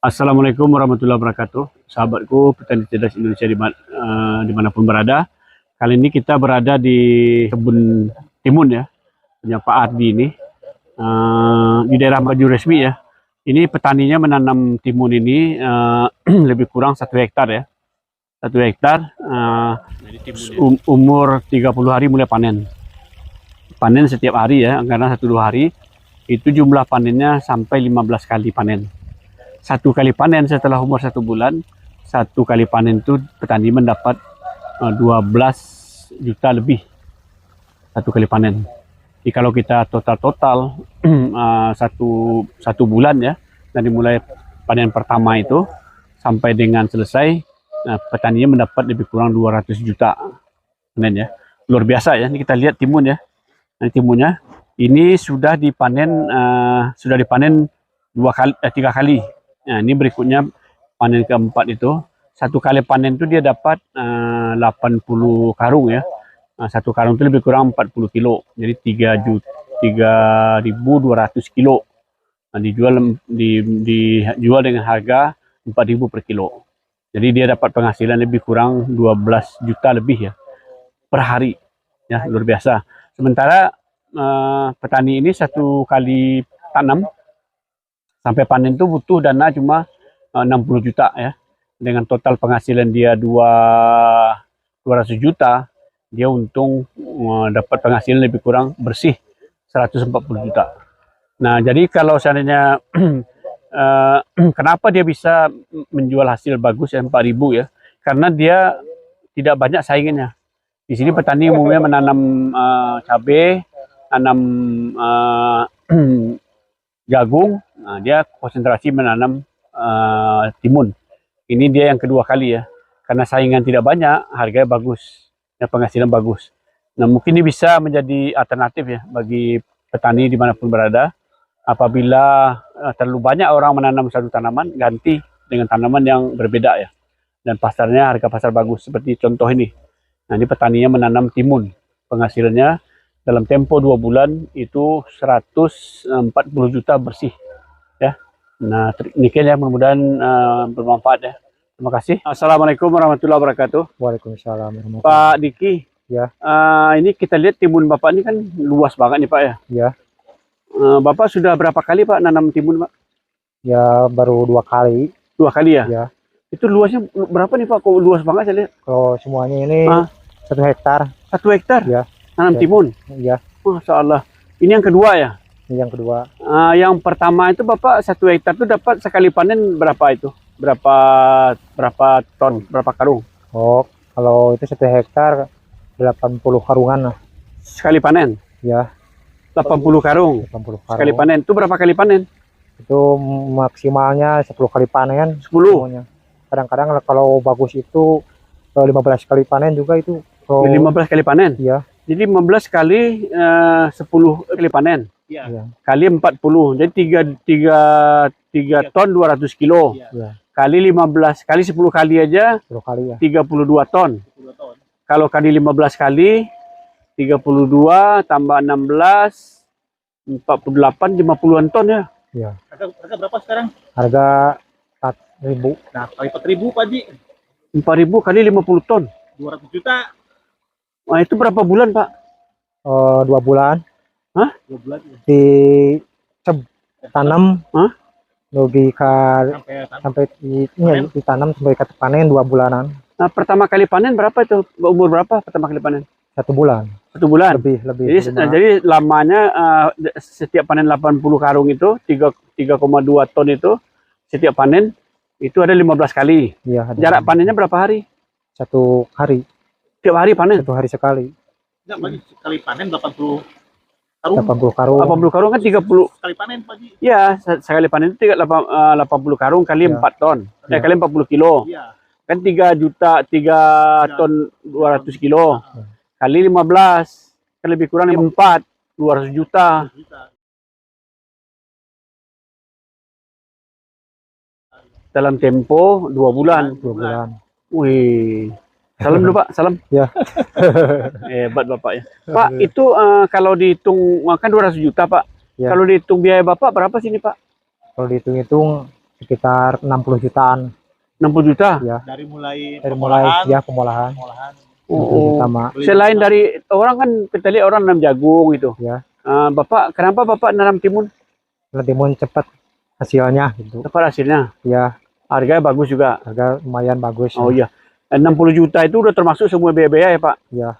Assalamualaikum warahmatullahi wabarakatuh. Sahabatku petani cerdas Indonesia dimanapun berada. Kali ini kita berada di kebun timun ya, punya Pak Ardi ini. Di daerah Maju Resmi ya. Ini petaninya menanam timun ini lebih kurang 1 hektar ya. 1 hektar, umur 30 hari mulai panen. Panen setiap hari ya, karena 1-2 hari. Itu jumlah panennya sampai 15 kali panen. 1 kali panen setelah umur 1 bulan, 1 kali panen itu petani mendapat 12 juta lebih 1 kali panen. Jadi kalau kita total satu bulan ya, dari mulai panen pertama itu sampai dengan selesai, petaninya mendapat lebih kurang 200 juta panen ya. Luar biasa ya. Ini kita lihat timun ya. Nah, timunnya ini sudah dipanen 3 kali. Nah, ini berikutnya panen keempat itu. 1 kali panen itu dia dapat 80 karung ya. Nah, 1 karung itu lebih kurang 40 kilo. Jadi 3.200 kilo. Nah, dijual dengan harga 4.000 per kilo. Jadi dia dapat penghasilan lebih kurang 12 juta lebih ya per hari. Ya, luar biasa. Sementara petani ini 1 kali tanam sampai panen itu butuh dana cuma 60 juta ya. Dengan total penghasilan dia 200 juta, dia untung dapat penghasilan lebih kurang bersih 140 juta. Nah, jadi kalau seandainya kenapa dia bisa menjual hasil bagus ya 4.000 ya? Karena dia tidak banyak saingannya. Di sini petani umumnya menanam cabai, tanam jagung. Nah, dia konsentrasi menanam timun. Ini dia yang kedua kali ya. Karena saingan tidak banyak, harganya bagus, ya, penghasilan bagus. Nah, mungkin ini bisa menjadi alternatif ya bagi petani dimanapun berada. Apabila terlalu banyak orang menanam satu tanaman, ganti dengan tanaman yang berbeda ya. Dan pasarnya harga pasar bagus seperti contoh ini. Nah, ini petaninya menanam timun. Penghasilannya dalam tempo 2 bulan itu 140 juta bersih ya. Nah, demikian ya, mudah-mudahan bermanfaat ya. Terima kasih. Assalamualaikum warahmatullahi wabarakatuh. Waalaikumsalam warahmatullahi Pak Diki, ya. ini kita lihat timun Bapak ini kan luas banget nih Pak ya. Ya, Bapak sudah berapa kali Pak nanam timun Pak? ya baru 2 kali. 2 kali ya? Ya, Itu luasnya berapa nih Pak? Kok luas banget saya lihat? kalau semuanya ini 1 hektar. 1 hektar? Ya, Nanam ya. timun? Ya, Masya Allah. Ini yang kedua ya? ini yang kedua. Yang pertama itu Bapak 1 hektar itu dapat sekali panen berapa itu? Berapa ton? Berapa karung? Oh, kalau itu 1 hektar 80 karungan lah. Sekali panen? Ya, 80 karung. 80 Sekali karung. panen. Itu berapa kali panen? Itu maksimalnya 10 kali panen. 10? Semuanya. Kadang-kadang kalau bagus itu 15 kali panen juga itu. 15 kali panen? Ya. Jadi 15 kali 10 kali panen. Ya. Kali 40. Jadi 3 ton 200 kilo. Ya. Kali 15 kali 10 kali aja 10 kali ya. 32 ton. Kalau kali 15 kali 32 tambah 16 48 50-an ton ya. Ya. Harga berapa sekarang? Harga 4.000. Nah, kali 4.000 Pak Ji. 4.000 kali 50 ton. 200 juta. Nah, itu berapa bulan, Pak? 2 bulan. Hah? 2 bulan. Ditanam. Hah? Sampai ditanam sampai ke panen 2 bulanan. Nah, pertama kali panen berapa itu? Umur berapa pertama kali panen? 1 bulan. 1 bulan. Lebih. Jadi lamanya setiap panen 80 karung itu 3,2 ton itu setiap panen itu ada 15 kali. Ya, Jarak panennya berapa hari? 1 hari. Tiap hari panen? 1 hari sekali. Enggak, Pak Ji, sekali panen 80 karung. 80 karung. 80 karung kan 30. Sekali panen Pak Ji. Ya, sekali panen itu 80 karung kali Ya. 4 ton. Ya. Kali 40 kilo. Iya. Kan 3 ton 200 kilo. Kali 15. Kan lebih kurang 4. 200 juta. Dalam tempo 2 bulan. 2 bulan. Wih. Salam dulu Pak, salam. Ya. Hebat Bapak ya. Pak, itu kalau dihitung kan 200 juta Pak. Ya. Kalau dihitung biaya Bapak berapa sih ini Pak? Kalau dihitung-hitung sekitar 60 jutaan 60 juta. ya. Dari mulai Dari mulai ya pengolahan pengolahan. 60 juta mak. Selain dari orang kan kita lihat orang nanam jagung gitu. Ya. Bapak, kenapa Bapak nanam timun? Karena timun cepat hasilnya gitu. Dapat hasilnya. Ya, Harganya bagus juga. harga lumayan bagus. Oh iya. 60 juta itu udah termasuk semua biaya-biaya ya Pak? Ya.